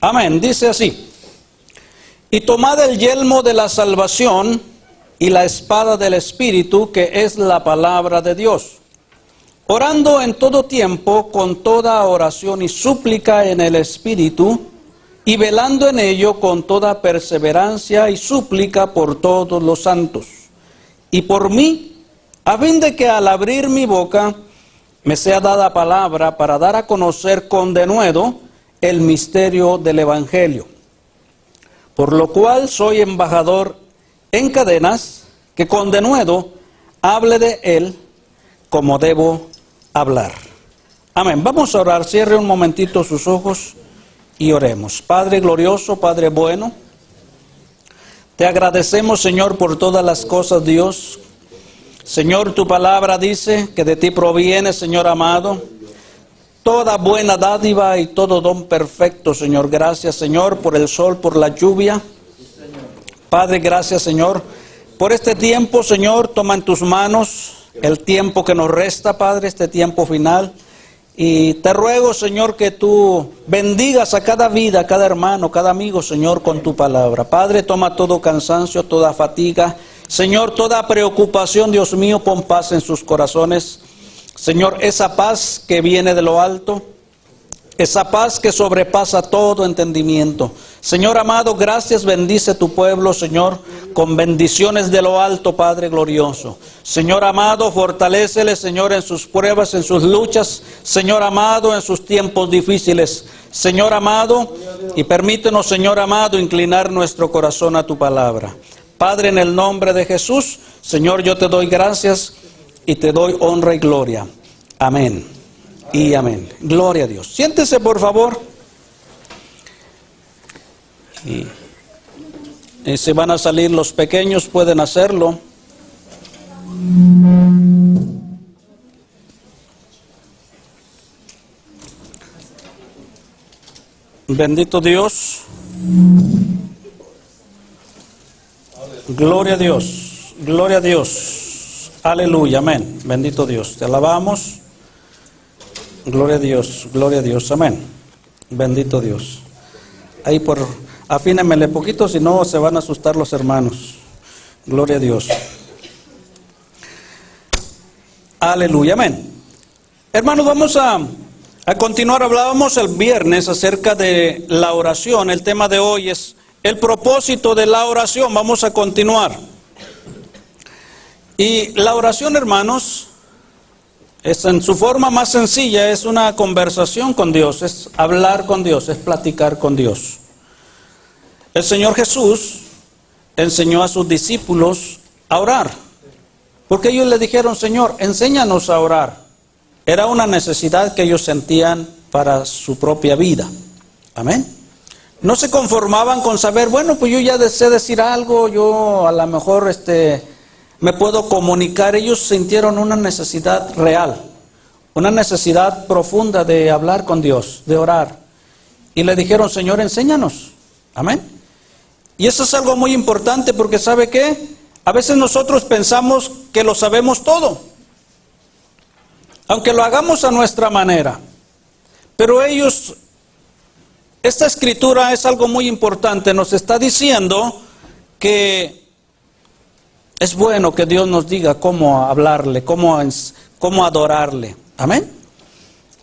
Amén. Dice así: y tomad el yelmo de la salvación y la espada del Espíritu, que es la palabra de Dios, orando en todo tiempo con toda oración y súplica en el Espíritu, y velando en ello con toda perseverancia y súplica por todos los santos, y por mí, a fin de que al abrir mi boca me sea dada palabra para dar a conocer con denuedo el misterio del Evangelio, por lo cual soy embajador en cadenas, que con denuedo hable de él como debo hablar. Amén. Vamos a orar. Cierre un momentito sus ojos y oremos. Padre glorioso, Padre bueno, te agradecemos, Señor, por todas las cosas, Dios. Señor, tu palabra dice que de ti proviene, Señor amado, toda buena dádiva y todo don perfecto, Señor. Gracias, Señor, por el sol, por la lluvia. Padre, gracias, Señor, por este tiempo, Señor. Toma en tus manos el tiempo que nos resta, Padre, este tiempo final. Y te ruego, Señor, que tú bendigas a cada vida, a cada hermano, cada amigo, Señor, con tu palabra. Padre, toma todo cansancio, toda fatiga, Señor, toda preocupación, Dios mío, pon paz en sus corazones. Señor, esa paz que viene de lo alto, esa paz que sobrepasa todo entendimiento. Señor amado, gracias, bendice tu pueblo, Señor, con bendiciones de lo alto, Padre glorioso. Señor amado, fortalécele, Señor, en sus pruebas, en sus luchas, Señor amado, en sus tiempos difíciles. Señor amado, y permítenos, Señor amado, inclinar nuestro corazón a tu palabra. Padre, en el nombre de Jesús, Señor, yo te doy gracias y te doy honra y gloria. Amén y amén. Gloria a Dios. Siéntese, por favor. Y si van a salir los pequeños, pueden hacerlo. Bendito Dios. Gloria a Dios. Gloria a Dios. Aleluya. Amén. Bendito Dios. Te alabamos. Gloria a Dios. Gloria a Dios. Amén. Bendito Dios. Ahí afínemele poquito, si no se van a asustar los hermanos. Gloria a Dios. Aleluya. Amén. Hermanos, vamos a continuar. Hablábamos el viernes acerca de la oración. El tema de hoy es el propósito de la oración. Vamos a continuar. Y la oración, hermanos, es en su forma más sencilla, es una conversación con Dios, es hablar con Dios, es platicar con Dios. El Señor Jesús enseñó a sus discípulos a orar, porque ellos le dijeron: Señor, enséñanos a orar. Era una necesidad que ellos sentían para su propia vida. Amén. No se conformaban con saber, bueno, pues yo ya sé decir algo, yo a lo mejor me puedo comunicar. Ellos sintieron una necesidad real, una necesidad profunda de hablar con Dios, de orar. Y le dijeron: Señor, enséñanos. Amén. Y eso es algo muy importante, porque ¿sabe qué? A veces nosotros pensamos que lo sabemos todo, aunque lo hagamos a nuestra manera. Pero esta escritura es algo muy importante. Nos está diciendo que es bueno que Dios nos diga cómo hablarle, cómo adorarle. Amén.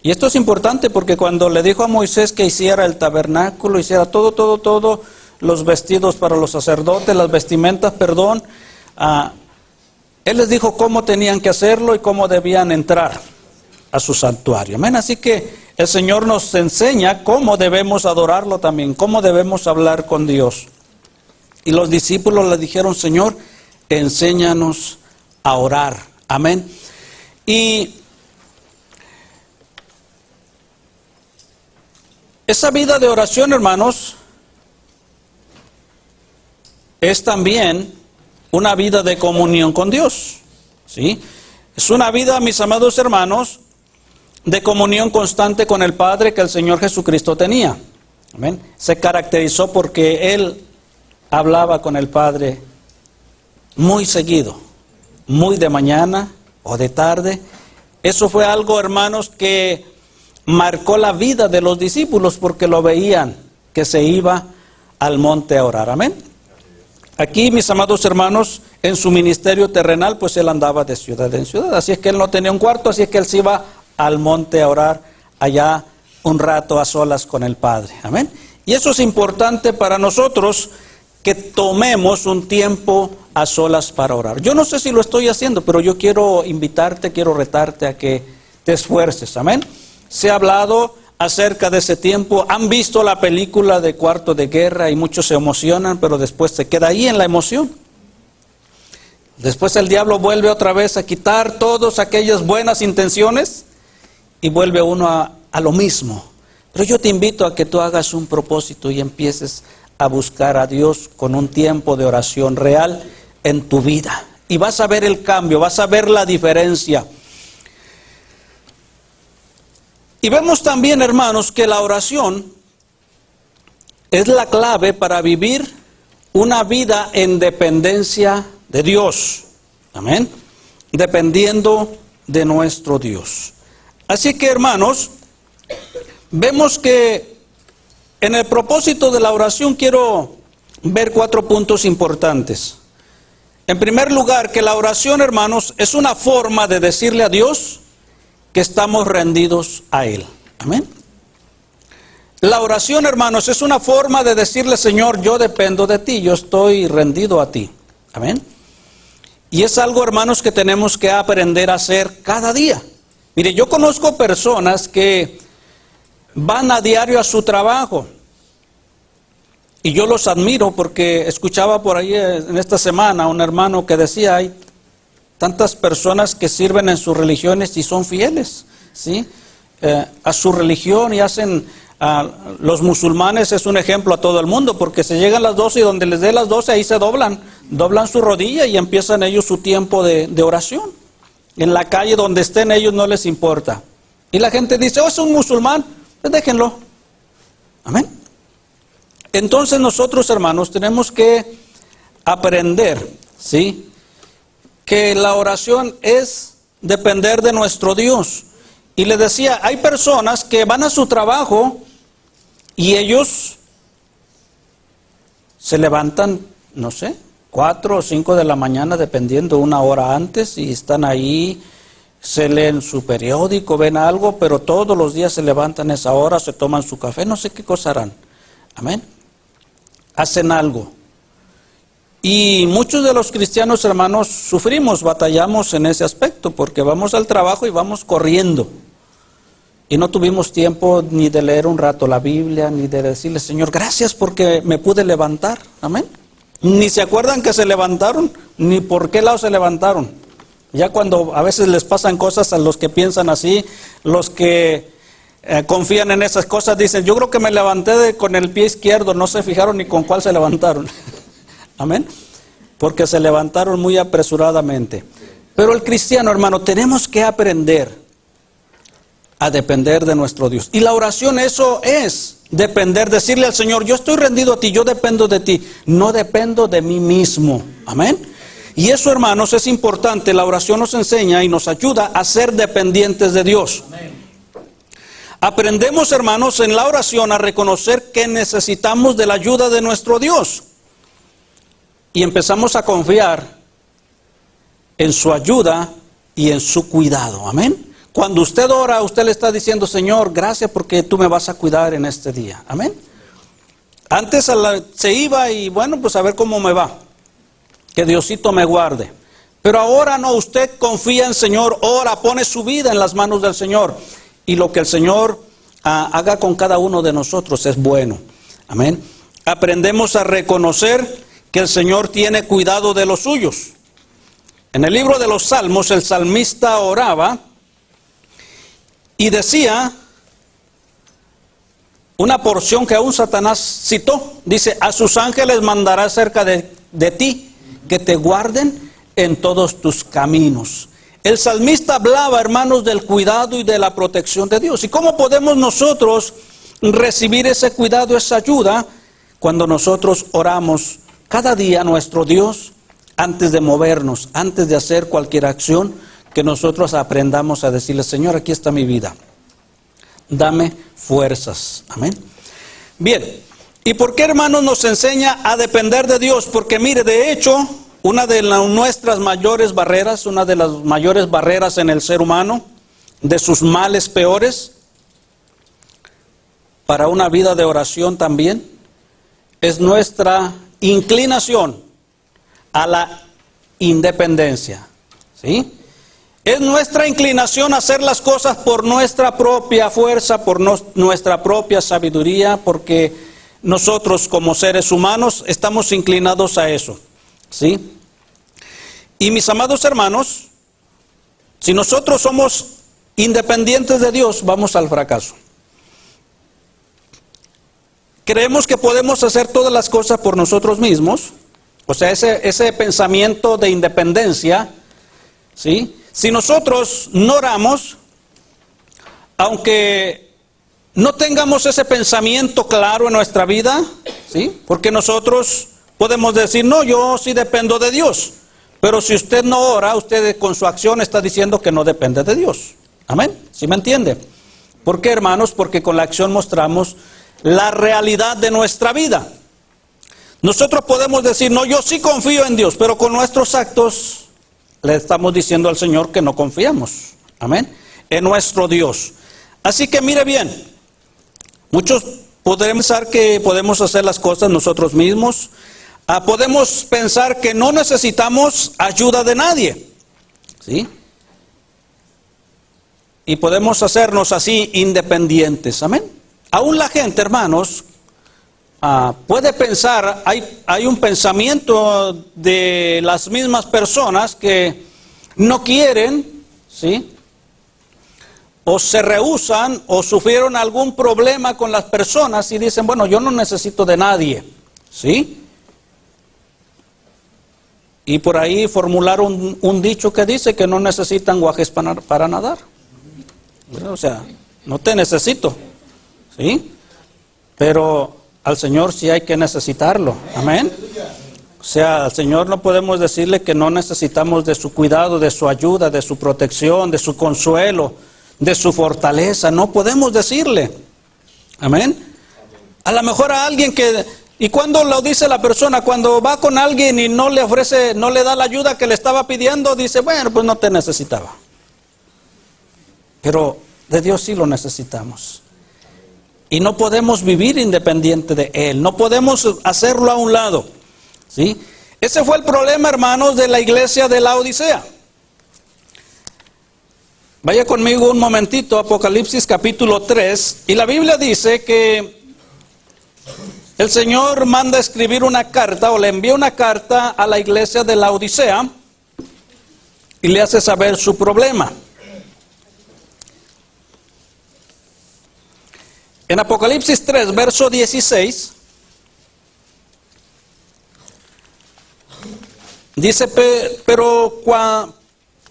Y esto es importante porque cuando le dijo a Moisés que hiciera el tabernáculo, hiciera todo, los vestidos para los sacerdotes, las vestimentas, Él les dijo cómo tenían que hacerlo y cómo debían entrar a su santuario. Amén. Así que el Señor nos enseña cómo debemos adorarlo también, cómo debemos hablar con Dios. Y los discípulos le dijeron: Señor, enséñanos a orar. Amén. Y esa vida de oración, hermanos, es también una vida de comunión con Dios. ¿Sí? Es una vida, mis amados hermanos, de comunión constante con el Padre que el Señor Jesucristo tenía. Amén. Se caracterizó porque Él hablaba con el Padre muy seguido, muy de mañana o de tarde. Eso fue algo, hermanos, que marcó la vida de los discípulos, porque lo veían que se iba al monte a orar. Amén. Aquí, mis amados hermanos, en su ministerio terrenal, pues él andaba de ciudad en ciudad. Así es que él no tenía un cuarto, así es que él se iba al monte a orar allá un rato a solas con el Padre. Amén. Y eso es importante para nosotros, que tomemos un tiempo a solas para orar. Yo no sé si lo estoy haciendo, pero yo quiero invitarte, quiero retarte a que te esfuerces. Amén. Se ha hablado acerca de ese tiempo. Han visto la película de Cuarto de Guerra y muchos se emocionan, pero después se queda ahí en la emoción. Después el diablo vuelve otra vez a quitar todas aquellas buenas intenciones y vuelve uno a lo mismo. Pero yo te invito a que tú hagas un propósito y empieces a buscar a Dios con un tiempo de oración real en tu vida. Y vas a ver el cambio, vas a ver la diferencia. Y vemos también, hermanos, que la oración es la clave para vivir una vida en dependencia de Dios. Amén. Dependiendo de nuestro Dios. Así que, hermanos, vemos que en el propósito de la oración quiero ver 4 puntos importantes. En primer lugar, que la oración, hermanos, es una forma de decirle a Dios que estamos rendidos a Él. Amén. La oración, hermanos, es una forma de decirle, Señor, yo dependo de ti, yo estoy rendido a ti. Amén. Y es algo, hermanos, que tenemos que aprender a hacer cada día. Mire, yo conozco personas que van a diario a su trabajo. Y yo los admiro porque escuchaba por ahí en esta semana un hermano que decía, hay tantas personas que sirven en sus religiones y son fieles, ¿sí? A su religión y hacen, los musulmanes es un ejemplo a todo el mundo, porque se llegan las 12 y donde les dé las 12 ahí se doblan su rodilla y empiezan ellos su tiempo de oración. En la calle donde estén ellos no les importa. Y la gente dice, oh, es un musulmán, pues déjenlo. Amén. Entonces nosotros, hermanos, tenemos que aprender, ¿sí?, que la oración es depender de nuestro Dios. Y le decía, hay personas que van a su trabajo y ellos se levantan, no sé, 4 o 5 de la mañana, dependiendo, una hora antes, y están ahí, se leen su periódico, ven algo, pero todos los días se levantan a esa hora, se toman su café, no sé qué cosa harán. Amén. Hacen algo. Y muchos de los cristianos, hermanos, sufrimos, batallamos en ese aspecto, porque vamos al trabajo y vamos corriendo. Y no tuvimos tiempo ni de leer un rato la Biblia, ni de decirle, Señor, gracias porque me pude levantar. Amén. Ni se acuerdan que se levantaron, ni por qué lado se levantaron. Ya cuando a veces les pasan cosas a los que piensan así, los que confían en esas cosas, dicen, yo creo que me levanté con el pie izquierdo, no se fijaron ni con cuál se levantaron. Amén. Porque se levantaron muy apresuradamente. Pero el cristiano, hermano, tenemos que aprender a depender de nuestro Dios. Y la oración, eso es depender, decirle al Señor, yo estoy rendido a ti, yo dependo de ti, no dependo de mí mismo. Amén. Y eso, hermanos, es importante. La oración nos enseña y nos ayuda a ser dependientes de Dios. Amén. Aprendemos, hermanos, en la oración a reconocer que necesitamos de la ayuda de nuestro Dios. Y empezamos a confiar en su ayuda y en su cuidado. Amén. Cuando usted ora, usted le está diciendo, Señor, gracias porque tú me vas a cuidar en este día. Amén. Antes se iba y bueno, pues a ver cómo me va. Que Diosito me guarde. Pero ahora no, usted confía en el Señor, ora, pone su vida en las manos del Señor. Y lo que el Señor haga con cada uno de nosotros es bueno. Amén. Aprendemos a reconocer que el Señor tiene cuidado de los suyos. En el libro de los Salmos, el salmista oraba y decía una porción que aún Satanás citó. Dice, a sus ángeles mandará cerca de ti, que te guarden en todos tus caminos. El salmista hablaba, hermanos, del cuidado y de la protección de Dios. ¿Y cómo podemos nosotros recibir ese cuidado, esa ayuda? Cuando nosotros oramos cada día a nuestro Dios, antes de movernos, antes de hacer cualquier acción, que nosotros aprendamos a decirle, Señor, aquí está mi vida. Dame fuerzas. Amén. Bien, ¿Y por qué, hermanos, nos enseña a depender de Dios? Porque mire, de hecho, una de nuestras mayores barreras, una de las mayores barreras en el ser humano, de sus males peores, para una vida de oración también, es nuestra inclinación a la independencia, ¿sí? Es nuestra inclinación a hacer las cosas por nuestra propia fuerza, por nuestra propia sabiduría, porque nosotros como seres humanos estamos inclinados a eso, ¿sí? Y mis amados hermanos, si nosotros somos independientes de Dios, vamos al fracaso. Creemos que podemos hacer todas las cosas por nosotros mismos, o sea, ese pensamiento de independencia, ¿sí? Si nosotros no oramos, aunque no tengamos ese pensamiento claro en nuestra vida, ¿sí? Porque nosotros podemos decir, no, yo sí dependo de Dios. Pero si usted no ora, usted con su acción está diciendo que no depende de Dios. Amén. ¿Sí me entiende? ¿Por qué, hermanos? Porque con la acción mostramos la realidad de nuestra vida. Nosotros podemos decir, no, yo sí confío en Dios, pero con nuestros actos le estamos diciendo al Señor que no confiamos. Amén. En nuestro Dios. Así que mire bien, muchos podremos pensar que podemos hacer las cosas nosotros mismos. Podemos pensar que no necesitamos ayuda de nadie, ¿sí? Y podemos hacernos así independientes, amén. Aún la gente, hermanos, puede pensar, hay un pensamiento de las mismas personas que no quieren, ¿sí? O se rehúsan o sufrieron algún problema con las personas y dicen, bueno, yo no necesito de nadie, ¿sí? Y por ahí formular un dicho que dice que no necesitan guajes para nadar. O sea, no te necesito, ¿sí? Pero al Señor sí hay que necesitarlo, amén. O sea, al Señor no podemos decirle que no necesitamos de su cuidado, de su ayuda, de su protección, de su consuelo, de su fortaleza. No podemos decirle, amén. A lo mejor a alguien que... ¿Y cuando lo dice la persona? Cuando va con alguien y no le ofrece, no le da la ayuda que le estaba pidiendo, dice, bueno, pues no te necesitaba. Pero de Dios sí lo necesitamos. Y no podemos vivir independiente de Él. No podemos hacerlo a un lado, ¿sí? Ese fue el problema, hermanos, de la iglesia de la Odisea. Vaya conmigo un momentito, Apocalipsis capítulo 3. Y la Biblia dice que el Señor manda escribir una carta o le envía una carta a la iglesia de la Odisea y le hace saber su problema. En Apocalipsis 3, verso 16, dice, pero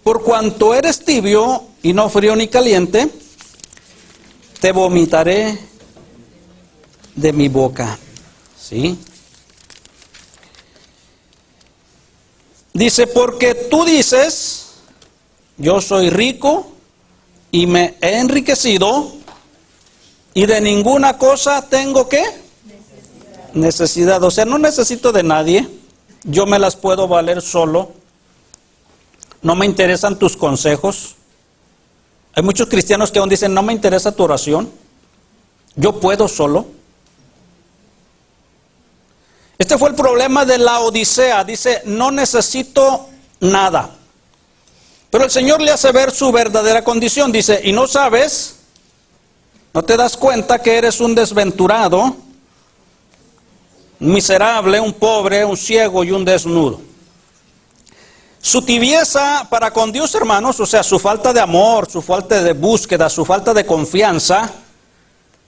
por cuanto eres tibio y no frío ni caliente, te vomitaré de mi boca. ¿Sí? Dice, porque tú dices, yo soy rico y me he enriquecido y de ninguna cosa tengo ¿qué? Necesidad. O sea, no necesito de nadie, yo me las puedo valer solo, no me interesan tus consejos. Hay muchos cristianos que aún dicen, no me interesa tu oración, yo puedo solo. Este fue el problema de la Odisea. Dice, no necesito nada. Pero el Señor le hace ver su verdadera condición. Dice, y no sabes, no te das cuenta que eres un desventurado, un miserable, un pobre, un ciego y un desnudo. Su tibieza para con Dios, hermanos, o sea, su falta de amor, su falta de búsqueda, su falta de confianza,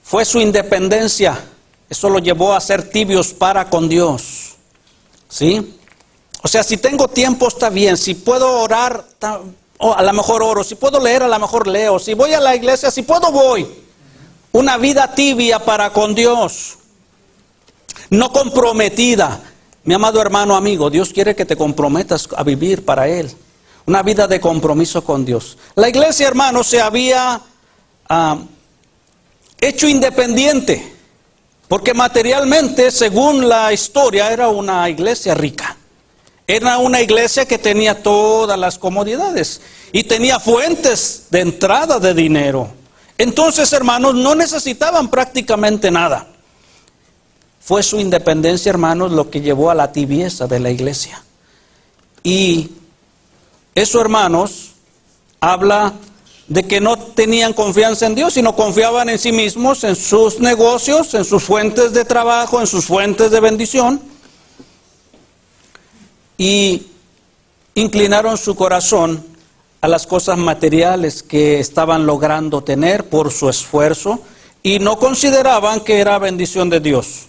fue su independencia. Eso lo llevó a ser tibios para con Dios, ¿sí? O sea, si tengo tiempo está bien, si puedo orar, a lo mejor oro, si puedo leer, a lo mejor leo, si voy a la iglesia, si puedo voy. Una vida tibia para con Dios, no comprometida. Mi amado hermano, amigo, Dios quiere que te comprometas a vivir para Él. Una vida de compromiso con Dios. La iglesia, hermano, se había hecho independiente. Porque materialmente, según la historia, era una iglesia rica. Era una iglesia que tenía todas las comodidades y tenía fuentes de entrada de dinero. Entonces, hermanos, no necesitaban prácticamente nada. Fue su independencia, hermanos, lo que llevó a la tibieza de la iglesia. Y eso, hermanos, habla de que no tenían confianza en Dios, sino confiaban en sí mismos, en sus negocios, en sus fuentes de trabajo, en sus fuentes de bendición. Y inclinaron su corazón a las cosas materiales que estaban logrando tener por su esfuerzo y no consideraban que era bendición de Dios.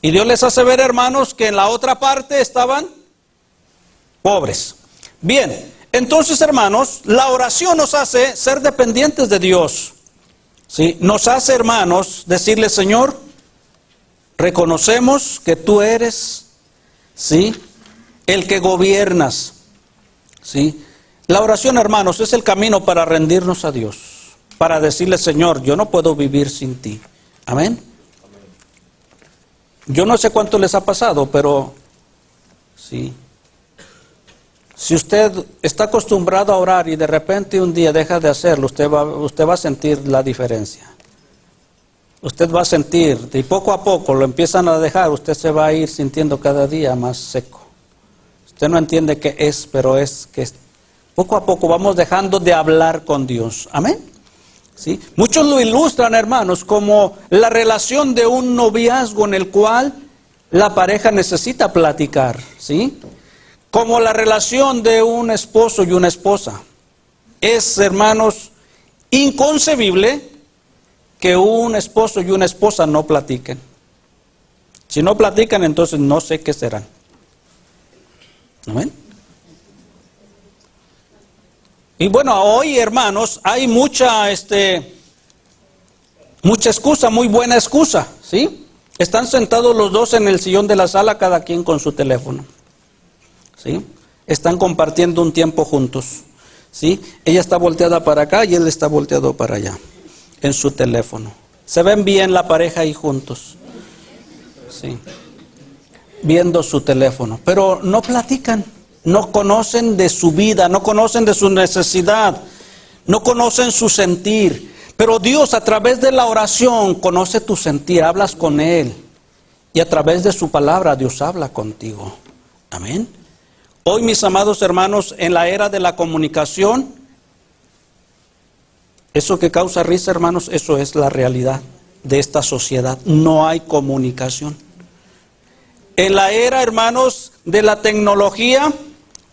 Y Dios les hace ver, hermanos, que en la otra parte estaban pobres. Bien, entonces, hermanos, la oración nos hace ser dependientes de Dios. ¿Sí? Nos hace, hermanos, decirle: Señor, reconocemos que tú eres, ¿sí?, el que gobiernas. ¿Sí? La oración, hermanos, es el camino para rendirnos a Dios, para decirle: Señor, yo no puedo vivir sin ti. Amén. Yo no sé cuánto les ha pasado, pero sí. Si usted está acostumbrado a orar y de repente un día deja de hacerlo, usted va a sentir la diferencia. Usted va a sentir, y poco a poco lo empiezan a dejar, usted se va a ir sintiendo cada día más seco. Usted no entiende qué es, pero es que poco a poco vamos dejando de hablar con Dios. Amén. ¿Sí? Muchos lo ilustran, hermanos, como la relación de un noviazgo en el cual la pareja necesita platicar, ¿sí? Como la relación de un esposo y una esposa. Es, hermanos, inconcebible que un esposo y una esposa no platiquen. Si no platican, entonces no sé qué serán. ¿Amén? Y bueno, hoy, hermanos, hay mucha excusa, muy buena excusa, ¿sí? Están sentados los dos en el sillón de la sala, cada quien con su teléfono, ¿sí? Están compartiendo un tiempo juntos, ¿sí? Ella está volteada para acá y él está volteado para allá, en su teléfono. Se ven bien la pareja ahí juntos, ¿sí? Viendo su teléfono, pero no platican. No conocen de su vida, no conocen de su necesidad, no conocen su sentir. Pero Dios, a través de la oración, conoce tu sentir, hablas con Él. Y a través de su palabra, Dios habla contigo. Amén. Hoy, mis amados hermanos, en la era de la comunicación, eso que causa risa, hermanos, eso es la realidad de esta sociedad. No hay comunicación. En la era, hermanos, de la tecnología,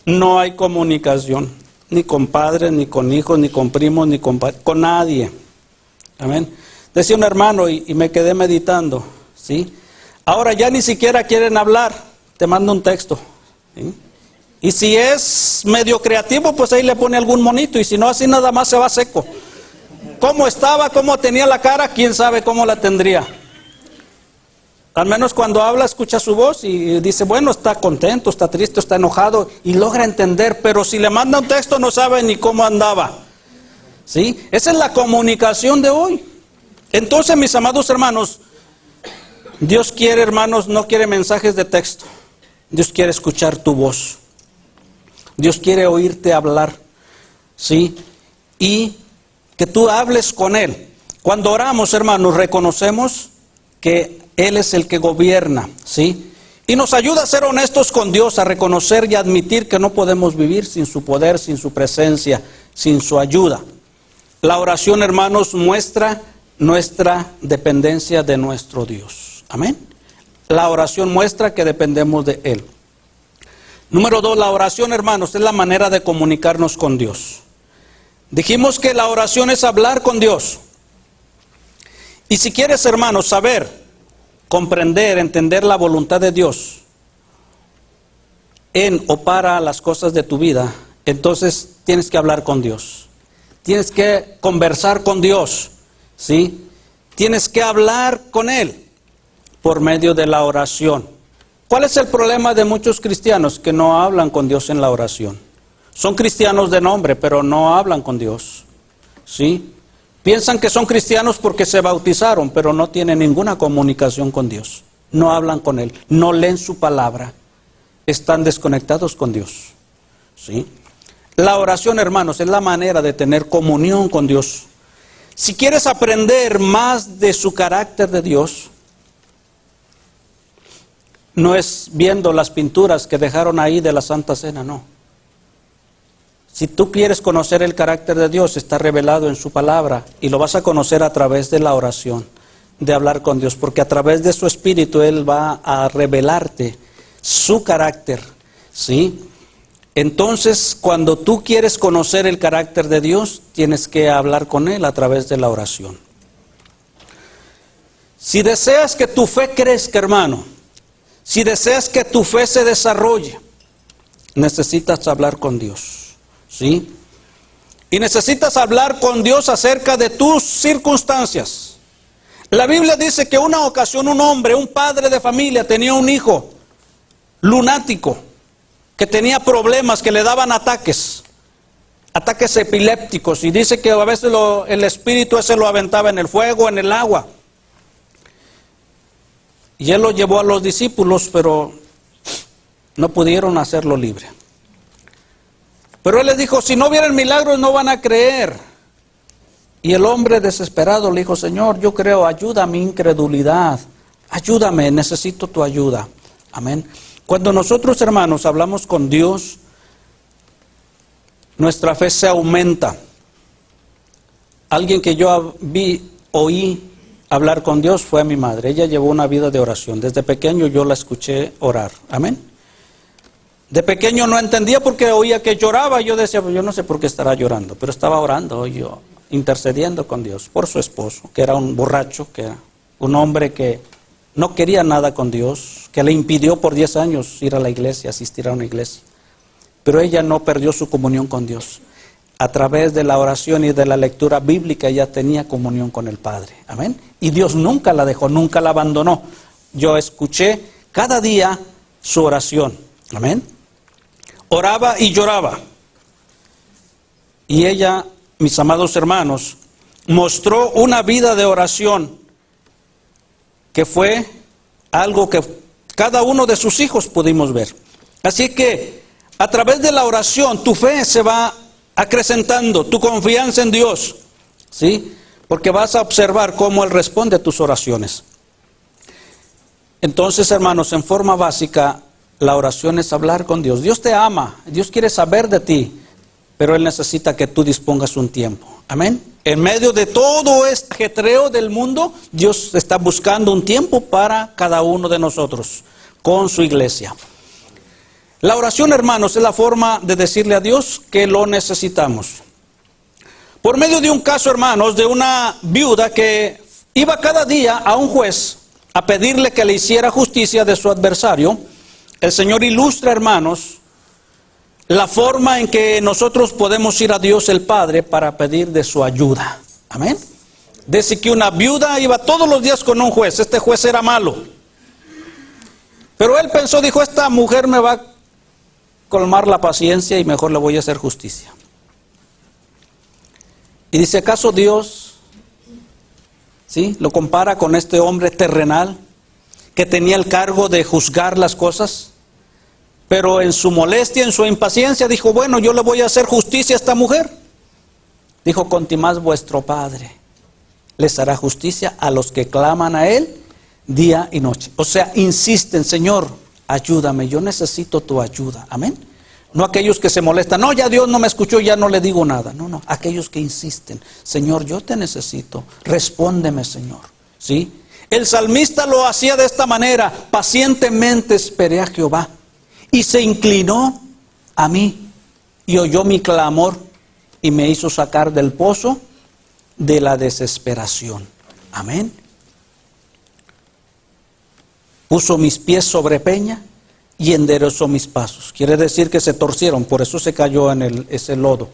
no hay comunicación, ni con padres, ni con hijos, ni con primos, ni con nadie. Amén. Decía un hermano y me quedé meditando, ¿sí? Ahora ya ni siquiera quieren hablar, te mando un texto, ¿sí? Y si es medio creativo, pues ahí le pone algún monito, y si no, así nada más se va seco. ¿Cómo estaba? ¿Cómo tenía la cara? ¿Quién sabe cómo la tendría? Al menos cuando habla, escucha su voz y dice, bueno, está contento, está triste, está enojado, y logra entender, pero si le manda un texto no sabe ni cómo andaba. ¿Sí? Esa es la comunicación de hoy. Entonces, mis amados hermanos, Dios quiere, hermanos, no quiere mensajes de texto. Dios quiere escuchar tu voz. Dios quiere oírte hablar, ¿sí? Y que tú hables con Él. Cuando oramos, hermanos, reconocemos que Él es el que gobierna, ¿sí? Y nos ayuda a ser honestos con Dios, a reconocer y admitir que no podemos vivir sin su poder, sin su presencia, sin su ayuda. La oración, hermanos, muestra nuestra dependencia de nuestro Dios. Amén. La oración muestra que dependemos de Él. Número 2, la oración, hermanos, es la manera de comunicarnos con Dios. Dijimos que la oración es hablar con Dios. Y si quieres, hermanos, saber, comprender, entender la voluntad de Dios en o para las cosas de tu vida, entonces tienes que hablar con Dios. Tienes que conversar con Dios, ¿sí? Tienes que hablar con Él por medio de la oración. ¿Cuál es el problema de muchos cristianos que no hablan con Dios en la oración? Son cristianos de nombre, pero no hablan con Dios, ¿sí? Piensan que son cristianos porque se bautizaron, pero no tienen ninguna comunicación con Dios. No hablan con Él, no leen su palabra. Están desconectados con Dios. ¿Sí? La oración, hermanos, es la manera de tener comunión con Dios. Si quieres aprender más de su carácter de Dios, no es viendo las pinturas que dejaron ahí de la Santa Cena, no. Si tú quieres conocer el carácter de Dios, está revelado en su palabra y lo vas a conocer a través de la oración, de hablar con Dios, porque a través de su Espíritu Él va a revelarte su carácter, ¿sí? Entonces, cuando tú quieres conocer el carácter de Dios, tienes que hablar con Él a través de la oración. Si deseas que tu fe crezca, hermano, si deseas que tu fe se desarrolle, necesitas hablar con Dios, ¿sí? Y necesitas hablar con Dios acerca de tus circunstancias. La Biblia dice que una ocasión un hombre, un padre de familia, tenía un hijo lunático, que tenía problemas, que le daban ataques epilépticos, y dice que a veces el espíritu ese lo aventaba en el fuego, en el agua. Y él lo llevó a los discípulos, pero no pudieron hacerlo libre. Pero él les dijo, si no vieran milagros no van a creer. Y el hombre desesperado le dijo, Señor, yo creo, ayuda a mi incredulidad, ayúdame, necesito tu ayuda. Amén. Cuando nosotros, hermanos, hablamos con Dios, nuestra fe se aumenta. Alguien que yo oí hablar con Dios fue a mi madre. Ella llevó una vida de oración. Desde pequeño yo la escuché orar. Amén. De pequeño no entendía porque oía que lloraba. Yo decía, pues yo no sé por qué estará llorando, pero estaba orando yo, intercediendo con Dios por su esposo, que era un borracho, que era un hombre que no quería nada con Dios, que le impidió por 10 años ir a la iglesia, asistir a una iglesia. Pero ella no perdió su comunión con Dios. A través de la oración y de la lectura bíblica ella tenía comunión con el Padre. Amén. Y Dios nunca la dejó, nunca la abandonó. Yo escuché cada día su oración. Amén. Oraba y lloraba. Y ella, mis amados hermanos, mostró una vida de oración que fue algo que cada uno de sus hijos pudimos ver. Así que a través de la oración tu fe se va acrecentando, tu confianza en Dios, ¿sí? Porque vas a observar cómo Él responde a tus oraciones. Entonces, hermanos, en forma básica, la oración es hablar con Dios. Dios te ama, Dios quiere saber de ti, pero Él necesita que tú dispongas un tiempo. Amén. En medio de todo este ajetreo del mundo, Dios está buscando un tiempo para cada uno de nosotros, con su iglesia. La oración, hermanos, es la forma de decirle a Dios que lo necesitamos. Por medio de un caso, hermanos, de una viuda que iba cada día a un juez a pedirle que le hiciera justicia de su adversario, el Señor ilustra, hermanos, la forma en que nosotros podemos ir a Dios el Padre para pedir de su ayuda. Amén. Dice que una viuda iba todos los días con un juez. Este juez era malo. Pero él pensó, dijo, esta mujer me va a colmar la paciencia y mejor le voy a hacer justicia. Y dice, ¿acaso Dios, sí, lo compara con este hombre terrenal que tenía el cargo de juzgar las cosas? Pero en su molestia, en su impaciencia, dijo, bueno, yo le voy a hacer justicia a esta mujer. Dijo, contimás vuestro Padre les hará justicia a los que claman a Él día y noche. O sea, insisten, Señor, ayúdame, yo necesito tu ayuda. Amén. No aquellos que se molestan, no, ya Dios no me escuchó, ya no le digo nada. No, no, aquellos que insisten, Señor, yo te necesito, respóndeme, Señor. ¿Sí? El salmista lo hacía de esta manera, pacientemente esperé a Jehová. Y se inclinó a mí y oyó mi clamor y me hizo sacar del pozo de la desesperación. Amén. Puso mis pies sobre peña y enderezó mis pasos. Quiere decir que se torcieron, por eso se cayó en ese lodo.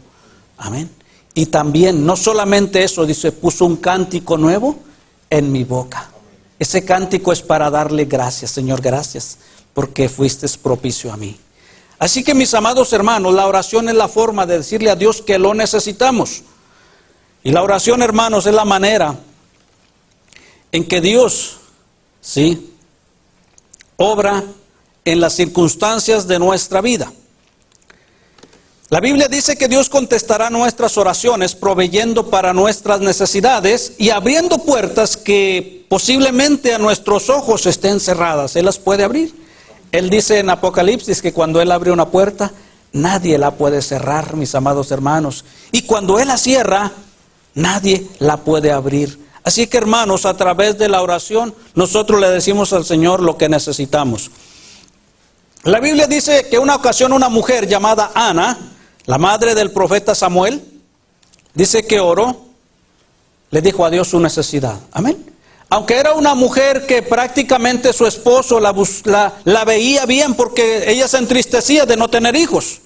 Amén. Y también, no solamente eso, dice, puso un cántico nuevo en mi boca. Ese cántico es para darle gracias, Señor, gracias, porque fuiste propicio a mí. Así que, mis amados hermanos, la oración es la forma de decirle a Dios que lo necesitamos. Y la oración, hermanos, es la manera en que Dios, ¿sí?, obra en las circunstancias de nuestra vida. La Biblia dice que Dios contestará nuestras oraciones proveyendo para nuestras necesidades y abriendo puertas que posiblemente a nuestros ojos estén cerradas. Él las puede abrir. Él dice en Apocalipsis que cuando Él abre una puerta, nadie la puede cerrar, mis amados hermanos. Y cuando Él la cierra, nadie la puede abrir. Así que, hermanos, a través de la oración, nosotros le decimos al Señor lo que necesitamos. La Biblia dice que una ocasión una mujer llamada Ana, la madre del profeta Samuel, dice que oró, le dijo a Dios su necesidad. Amén. Aunque era una mujer que prácticamente su esposo la veía bien porque ella se entristecía de no tener hijos.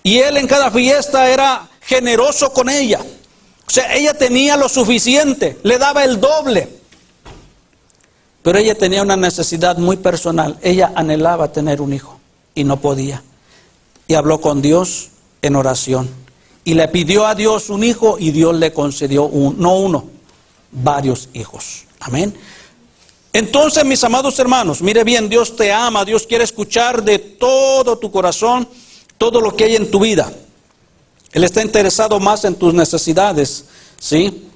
Y él en cada fiesta era generoso con ella. O sea, ella tenía lo suficiente, le daba el doble. Pero ella tenía una necesidad muy personal. Ella anhelaba tener un hijo y no podía. Y habló con Dios en oración. Y le pidió a Dios un hijo y Dios le concedió no uno, varios hijos. Amén. Entonces, mis amados hermanos, mire bien, Dios te ama, Dios quiere escuchar de todo tu corazón todo lo que hay en tu vida. Él está interesado más en tus necesidades, ¿sí?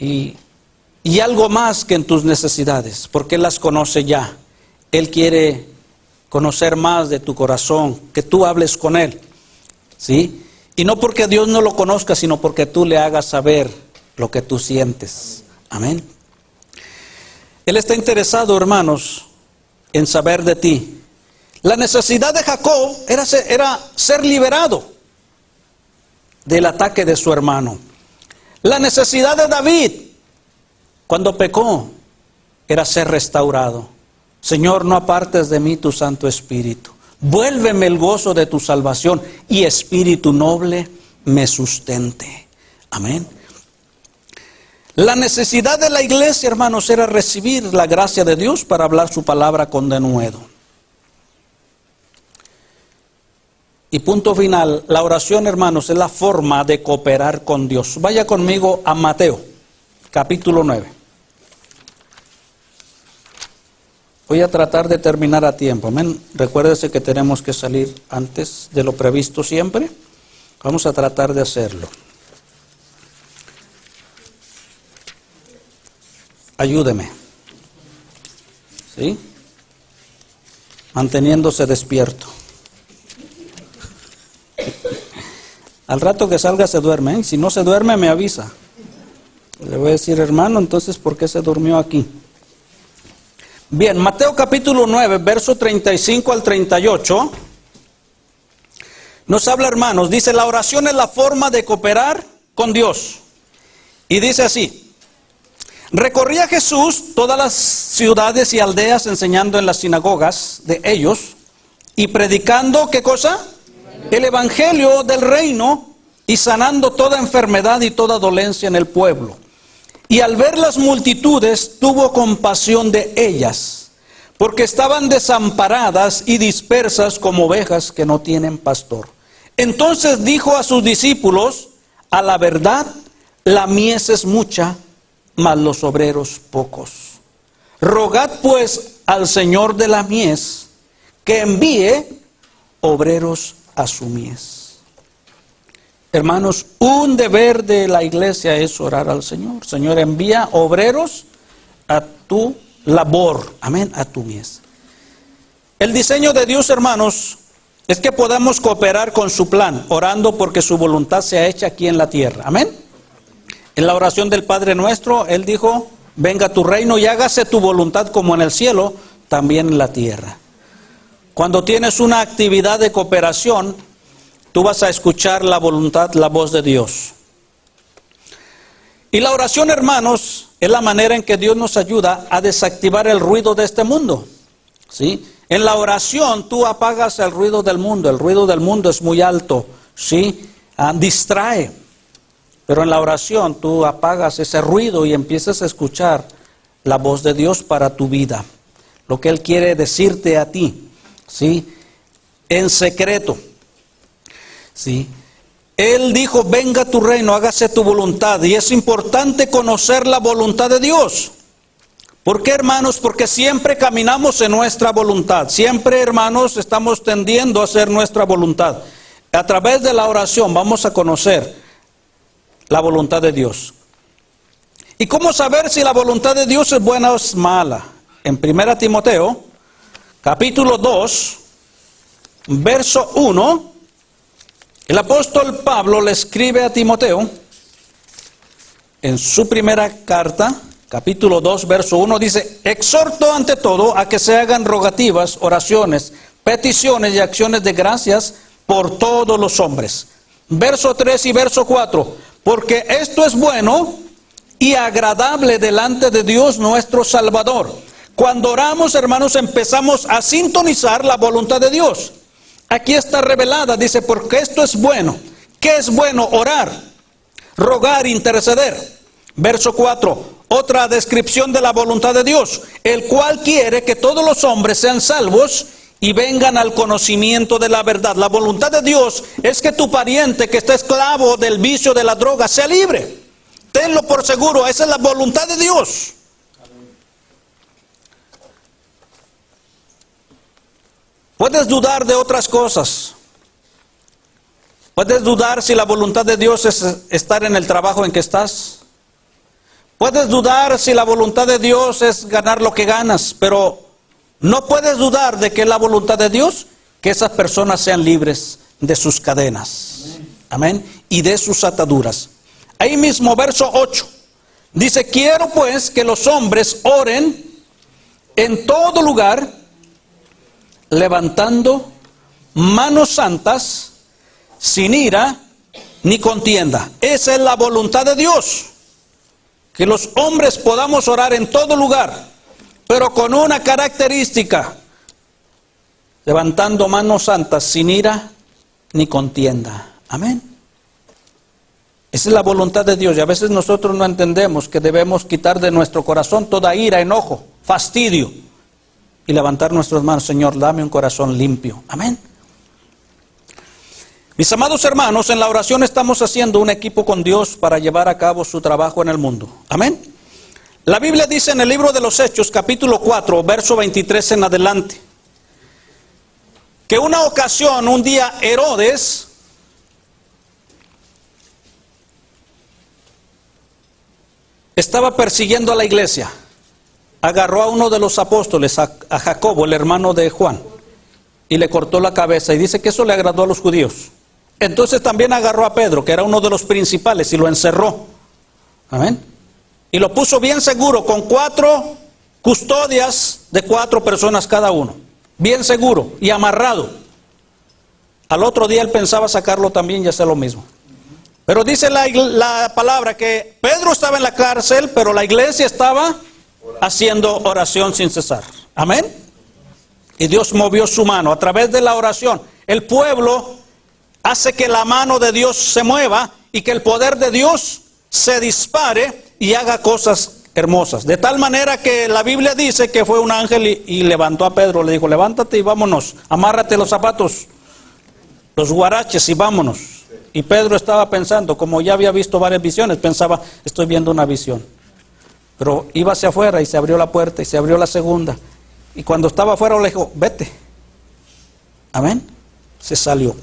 Y algo más que en tus necesidades, porque Él las conoce ya. Él quiere conocer más de tu corazón, que tú hables con Él, ¿sí? Y no porque Dios no lo conozca, sino porque tú le hagas saber lo que tú sientes. Amén. Él está interesado, hermanos, en saber de ti. La necesidad de Jacob era ser liberado del ataque de su hermano. La necesidad de David, cuando pecó, era ser restaurado. Señor, no apartes de mí tu Santo Espíritu. Vuélveme el gozo de tu salvación y espíritu noble me sustente. Amén. La necesidad de la iglesia, hermanos, era recibir la gracia de Dios para hablar su palabra con denuedo. Y punto final, la oración, hermanos, es la forma de cooperar con Dios. Vaya conmigo a Mateo, capítulo 9. Voy a tratar de terminar a tiempo. Amén. Recuérdese que tenemos que salir antes de lo previsto siempre. Vamos a tratar de hacerlo. Ayúdeme. ¿Sí? Manteniéndose despierto. Al rato que salga se duerme, ¿eh? Si no se duerme me avisa. Le voy a decir, hermano, entonces ¿por qué se durmió aquí? Bien, Mateo capítulo 9, verso 35 al 38. Nos habla, hermanos, dice, la oración es la forma de cooperar con Dios. Y dice así: recorría Jesús todas las ciudades y aldeas enseñando en las sinagogas de ellos y predicando, ¿qué cosa? El evangelio del reino y sanando toda enfermedad y toda dolencia en el pueblo. Y al ver las multitudes tuvo compasión de ellas, porque estaban desamparadas y dispersas como ovejas que no tienen pastor. Entonces dijo a sus discípulos: a la verdad, la mies es mucha, mas los obreros pocos. Rogad pues al Señor de la mies que envíe obreros a su mies. Hermanos, un deber de la iglesia es orar al Señor. Señor, envía obreros a tu labor, amén, a tu mies. El diseño de Dios, hermanos, es que podamos cooperar con su plan, orando porque su voluntad sea hecha aquí en la tierra, amén. En la oración del Padre Nuestro, Él dijo: venga tu reino y hágase tu voluntad como en el cielo, también en la tierra. Cuando tienes una actividad de cooperación, tú vas a escuchar la voluntad, la voz de Dios. Y la oración, hermanos, es la manera en que Dios nos ayuda a desactivar el ruido de este mundo, ¿sí? En la oración tú apagas el ruido del mundo. El ruido del mundo es muy alto, ¿sí? Distrae. Pero en la oración tú apagas ese ruido y empiezas a escuchar la voz de Dios para tu vida. Lo que Él quiere decirte a ti, ¿sí? En secreto. ¿Sí? Él dijo, venga tu reino, hágase tu voluntad. Y es importante conocer la voluntad de Dios. ¿Por qué, hermanos? Porque siempre caminamos en nuestra voluntad. Siempre, hermanos, estamos tendiendo a hacer nuestra voluntad. A través de la oración vamos a conocer la voluntad de Dios. ¿Y cómo saber si la voluntad de Dios es buena o es mala? En 1 Timoteo, capítulo 2, verso 1, el apóstol Pablo le escribe a Timoteo, en su primera carta, capítulo 2, verso 1, dice, exhorto ante todo a que se hagan rogativas, oraciones, peticiones y acciones de gracias por todos los hombres. Verso 3 y verso 4, porque esto es bueno y agradable delante de Dios nuestro Salvador. Cuando oramos, hermanos, empezamos a sintonizar la voluntad de Dios. Aquí está revelada, dice, porque esto es bueno. ¿Qué es bueno? Orar, rogar, interceder. Verso 4, otra descripción de la voluntad de Dios, el cual quiere que todos los hombres sean salvos y vengan al conocimiento de la verdad. La voluntad de Dios es que tu pariente que está esclavo del vicio de la droga sea libre. Tenlo por seguro, esa es la voluntad de Dios. Puedes dudar de otras cosas. Puedes dudar si la voluntad de Dios es estar en el trabajo en que estás. Puedes dudar si la voluntad de Dios es ganar lo que ganas, pero no puedes dudar de que es la voluntad de Dios que esas personas sean libres de sus cadenas. Amén. Y de sus ataduras. Ahí mismo, verso 8, dice, quiero pues que los hombres oren en todo lugar, levantando manos santas, sin ira ni contienda. Esa es la voluntad de Dios. Que los hombres podamos orar en todo lugar, pero con una característica, levantando manos santas, sin ira ni contienda. Amén. Esa es la voluntad de Dios, y a veces nosotros no entendemos que debemos quitar de nuestro corazón toda ira, enojo, fastidio, y levantar nuestras manos. Señor, dame un corazón limpio. Amén. Mis amados hermanos, en la oración estamos haciendo un equipo con Dios para llevar a cabo su trabajo en el mundo. Amén. La Biblia dice en el libro de los Hechos, capítulo 4, verso 23 en adelante, que una ocasión, un día, Herodes estaba persiguiendo a la iglesia. Agarró a uno de los apóstoles, a Jacobo, el hermano de Juan, y le cortó la cabeza, y dice que eso le agradó a los judíos. Entonces también agarró a Pedro, que era uno de los principales, y lo encerró. Amén. Y lo puso bien seguro, con 4 custodias de 4 personas cada uno. Bien seguro y amarrado. Al otro día él pensaba sacarlo también y hacer lo mismo. Pero dice la palabra que Pedro estaba en la cárcel, pero la iglesia estaba haciendo oración sin cesar. Amén. Y Dios movió su mano a través de la oración. El pueblo hace que la mano de Dios se mueva y que el poder de Dios se dispare y haga cosas hermosas. De tal manera que la Biblia dice que fue un ángel y levantó a Pedro, le dijo, levántate y vámonos, amárrate los zapatos, los guaraches y vámonos. Y Pedro estaba pensando, como ya había visto varias visiones, pensaba, estoy viendo una visión. Pero iba hacia afuera y se abrió la puerta y se abrió la segunda. Y cuando estaba afuera le dijo, vete. Amén. Se salió.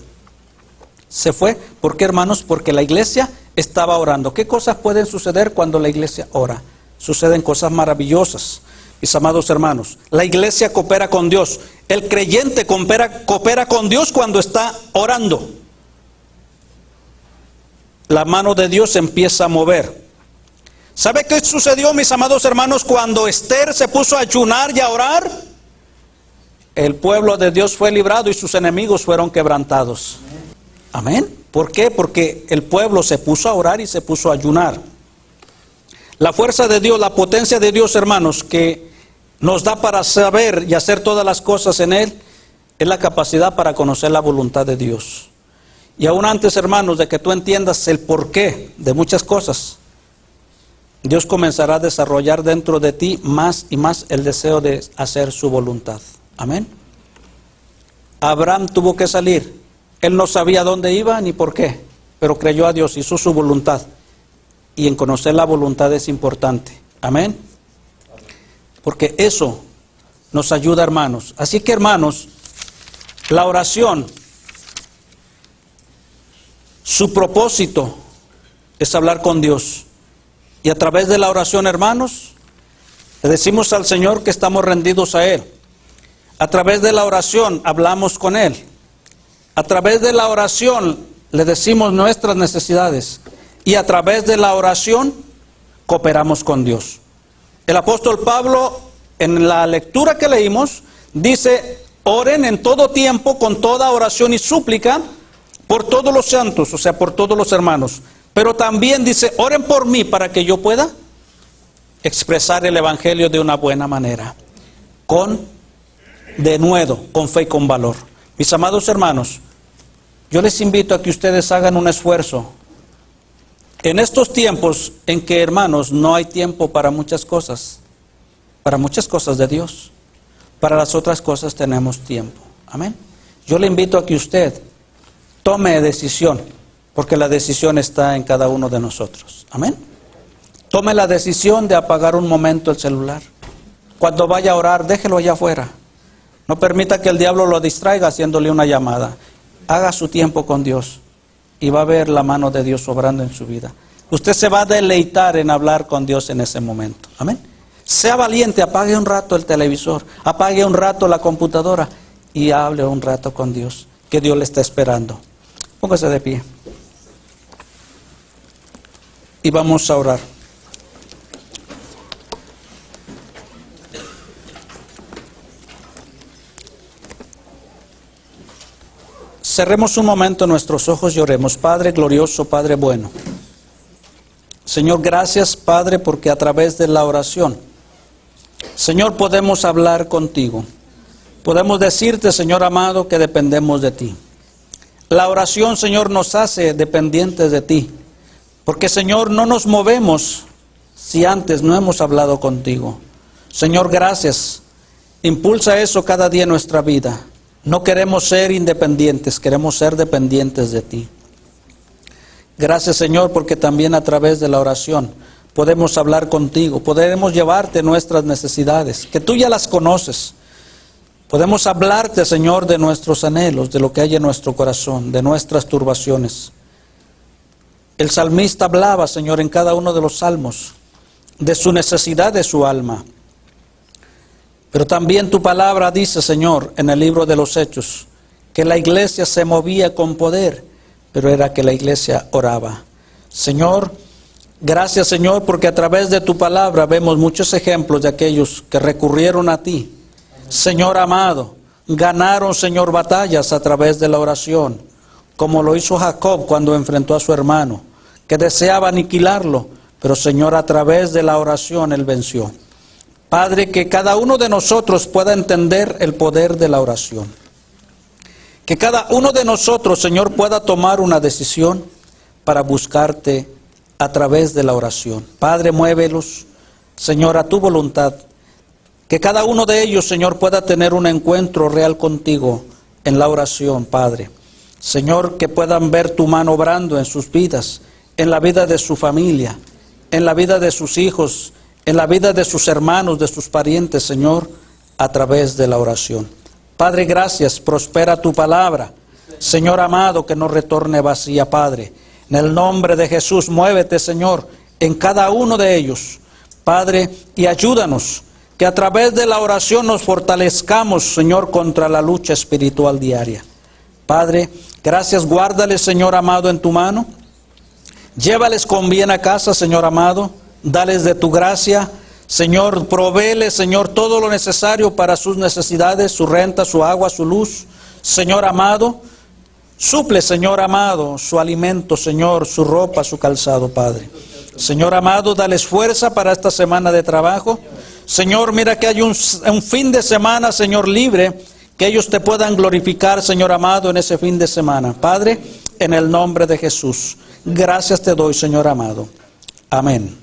Se fue. ¿Por qué, hermanos? Porque la iglesia estaba orando. ¿Qué cosas pueden suceder cuando la iglesia ora? Suceden cosas maravillosas. Mis amados hermanos, la iglesia coopera con Dios. El creyente coopera con Dios cuando está orando. La mano de Dios empieza a mover. ¿Sabe qué sucedió, mis amados hermanos, cuando Esther se puso a ayunar y a orar? El pueblo de Dios fue librado y sus enemigos fueron quebrantados. Amén. ¿Por qué? Porque el pueblo se puso a orar y se puso a ayunar. La fuerza de Dios, la potencia de Dios, hermanos, que nos da para saber y hacer todas las cosas en Él, es la capacidad para conocer la voluntad de Dios. Y aún antes, hermanos, de que tú entiendas el porqué de muchas cosas, Dios comenzará a desarrollar dentro de ti más y más el deseo de hacer su voluntad. Amén. Abraham tuvo que salir. Él no sabía dónde iba ni por qué, pero creyó a Dios, hizo su voluntad. Y en conocer la voluntad es importante. Amén. Porque eso nos ayuda, hermanos. Así que, hermanos, la oración, su propósito es hablar con Dios. Y a través de la oración, hermanos, le decimos al Señor que estamos rendidos a Él. A través de la oración hablamos con Él. A través de la oración le decimos nuestras necesidades. Y a través de la oración cooperamos con Dios. El apóstol Pablo, en la lectura que leímos, dice: oren en todo tiempo con toda oración y súplica por todos los santos, o sea, por todos los hermanos. Pero también dice: oren por mí para que yo pueda expresar el evangelio de una buena manera, con denuedo, con fe y con valor. Mis amados hermanos, yo les invito a que ustedes hagan un esfuerzo. En estos tiempos en que, hermanos, no hay tiempo para muchas cosas de Dios, para las otras cosas tenemos tiempo. Amén. Yo le invito a que usted tome decisión, porque la decisión está en cada uno de nosotros. Amén. Tome la decisión de apagar un momento el celular. Cuando vaya a orar, déjelo allá afuera. No permita que el diablo lo distraiga haciéndole una llamada. Haga su tiempo con Dios y va a ver la mano de Dios obrando en su vida. Usted se va a deleitar en hablar con Dios en ese momento. Amén. Sea valiente, apague un rato el televisor, apague un rato la computadora y hable un rato con Dios, que Dios le está esperando. Póngase de pie. Y vamos a orar. Cerremos un momento nuestros ojos y oremos. Padre glorioso, Padre bueno. Señor, gracias, Padre, porque a través de la oración, Señor, podemos hablar contigo. Podemos decirte, Señor amado, que dependemos de ti. La oración, Señor, nos hace dependientes de ti. Porque, Señor, no nos movemos si antes no hemos hablado contigo. Señor, gracias. Impulsa eso cada día en nuestra vida. No queremos ser independientes, queremos ser dependientes de ti. Gracias, Señor, porque también a través de la oración podemos hablar contigo, podemos llevarte nuestras necesidades, que tú ya las conoces. Podemos hablarte, Señor, de nuestros anhelos, de lo que hay en nuestro corazón, de nuestras turbaciones. El salmista hablaba, Señor, en cada uno de los salmos, de su necesidad de su alma. Pero también tu palabra dice, Señor, en el libro de los Hechos, que la iglesia se movía con poder, pero era que la iglesia oraba. Señor, gracias, Señor, porque a través de tu palabra vemos muchos ejemplos de aquellos que recurrieron a ti. Señor amado, ganaron, Señor, batallas a través de la oración, como lo hizo Jacob cuando enfrentó a su hermano, que deseaba aniquilarlo, pero, Señor, a través de la oración él venció. Padre, que cada uno de nosotros pueda entender el poder de la oración. Que cada uno de nosotros, Señor, pueda tomar una decisión para buscarte a través de la oración. Padre, muévelos, Señor, a tu voluntad. Que cada uno de ellos, Señor, pueda tener un encuentro real contigo en la oración, Padre. Señor, que puedan ver tu mano obrando en sus vidas, en la vida de su familia, en la vida de sus hijos, en la vida de sus hermanos, de sus parientes, Señor, a través de la oración. Padre, gracias, prospera tu palabra. Señor amado, que no retorne vacía, Padre. En el nombre de Jesús, muévete, Señor, en cada uno de ellos, Padre, y ayúdanos, que a través de la oración nos fortalezcamos, Señor, contra la lucha espiritual diaria. Padre, gracias, guárdales, Señor amado, en tu mano. Llévales con bien a casa, Señor amado. Dales de tu gracia, Señor, provéeles, Señor, todo lo necesario para sus necesidades, su renta, su agua, su luz. Señor amado, suple, Señor amado, su alimento, Señor, su ropa, su calzado, Padre. Señor amado, dales fuerza para esta semana de trabajo. Señor, mira que hay un fin de semana, Señor, libre, que ellos te puedan glorificar, Señor amado, en ese fin de semana. Padre, en el nombre de Jesús, gracias te doy, Señor amado. Amén.